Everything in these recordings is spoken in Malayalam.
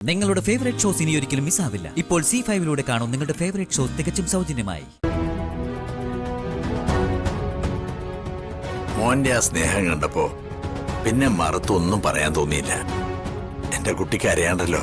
നിങ്ങളുടെ ഫേവറേറ്റ് ഷോസ് ഇനി ഒരിക്കലും മിസ്സാവില്ല. ഇപ്പോൾ C5-ലൂടെ കാണും നിങ്ങളുടെ ഫേവറേറ്റ് ഷോസ് തികച്ചും സൗജന്യമായി. മോന്റെ ആ സ്നേഹം കണ്ടപ്പോ പിന്നെ മറുത്തൊന്നും പറയാൻ തോന്നിയില്ല. എന്റെ കുട്ടിക്ക് അറിയാണ്ടല്ലോ.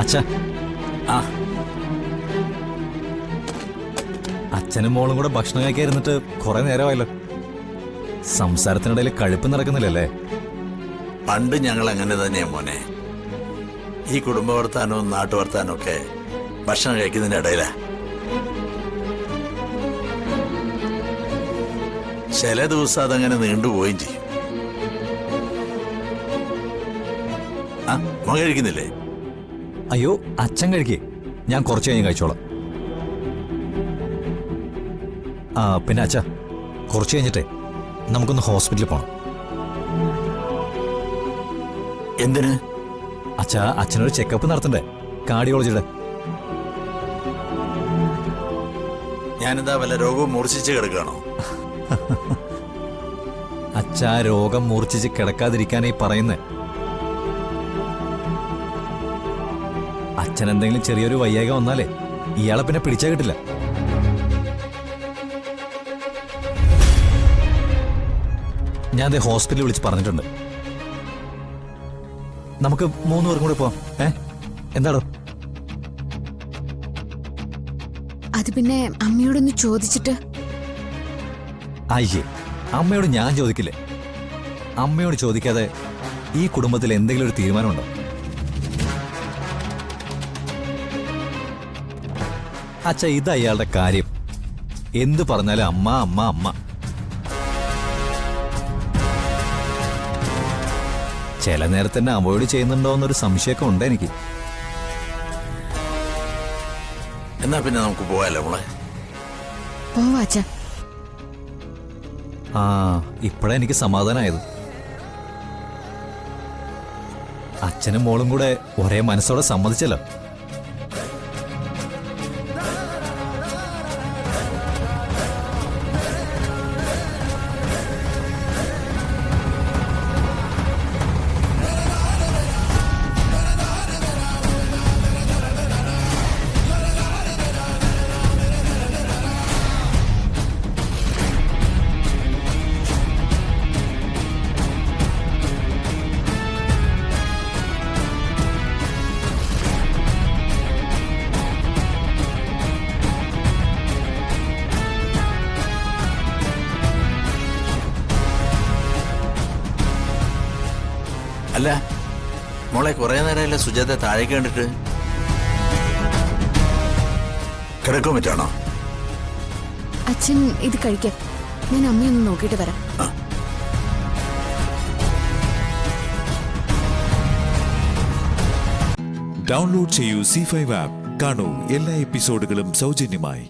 അച്ഛാ, അച്ഛനും മോളും കൂടെ ഭക്ഷണം കഴിക്കാതിരുന്നിട്ട് കുറെ നേരമായല്ലോ. സംസാരത്തിനിടയിൽ കഴുപ്പ് നടക്കുന്നില്ലല്ലേ? പണ്ട് ഞങ്ങൾ അങ്ങനെ തന്നെയാ മോനെ. ഈ കുടുംബ വർത്താനവും നാട്ടുവർത്താനവും ഒക്കെ ഭക്ഷണം കഴിക്കുന്നതിന്റെ ഇടയിലാ. ചില ദിവസം അതങ്ങനെ നീണ്ടുപോവുകയും ചെയ്യും. മോൻ കഴിക്കുന്നില്ലേ? അയ്യോ, അച്ഛൻ കഴിക്കേ, ഞാൻ കുറച്ച് കഴിഞ്ഞ് കഴിച്ചോളാം. പിന്നെ അച്ഛാ, കുറച്ച് കഴിഞ്ഞിട്ടേ നമുക്കൊന്ന് ഹോസ്പിറ്റലിൽ പോകണം. എന്തിന്? അച്ഛാ, അച്ഛനൊരു ചെക്കപ്പ് നടത്തണ്ടേ, കാർഡിയോളജിയുടെ. ഞാനെന്താ വല്ല രോഗവും മൂർച്ഛിച്ച് കിടക്കുകയാണോ? അച്ഛാ, രോഗം മൂർച്ഛിച്ച് കിടക്കാതിരിക്കാനേ പറയുന്നേ. അച്ഛൻ എന്തെങ്കിലും ചെറിയൊരു വയ്യായ്ക വന്നാലേ ഇയാളെ പിന്നെ പിടിച്ചാ കിട്ടില്ല. ഞാൻ ദേ ഹോസ്പിറ്റലിൽ വിളിച്ച് പറഞ്ഞിട്ടുണ്ട്. നമുക്ക് 3 പേർക്കും കൂടെ പോവാം. എന്താടോ? അത് പിന്നെ അമ്മയോടൊന്ന് ചോദിച്ചിട്ട്. അയ്യേ, അമ്മയോട് ഞാൻ ചോദിക്കില്ലേ. അമ്മയോട് ചോദിക്കാതെ ഈ കുടുംബത്തിൽ എന്തെങ്കിലും ഒരു തീരുമാനമുണ്ടോ? അച്ഛ, ഇത് അയാളുടെ കാര്യം. എന്ത് പറഞ്ഞാലും അമ്മ അമ്മ അമ്മ. ചില നേരത്തെ തന്നെ അവോയ്ഡ് ചെയ്യുന്നുണ്ടോ എന്നൊരു സംശയമൊക്കെ ഉണ്ട് എനിക്ക്. എന്നാ പിന്നെ നമുക്ക് പോവാലോ മോളെ? പോവാ അച്ഛാ. ഇപ്പഴാ എനിക്ക് സമാധാനമായത്. അച്ഛനും മോളും കൂടെ ഒരേ മനസ്സോടെ സമ്മതിച്ചല്ലോ. അല്ല മോളെ, കുറെ നേരമല്ലേ സുജാത താഴേക്ക് കണ്ടിട്ട്? കിടക്കാൻ പറ്റാണോ? അച്ഛൻ ഇത് കഴിക്കാം, ഞാൻ അമ്മയൊന്ന് നോക്കിയിട്ട് വരാം. ഡൗൺലോഡ് ചെയ്യൂ C5 ആപ്പ്. കാണൂ എല്ലാ എപ്പിസോഡുകളും സൗജന്യമായി.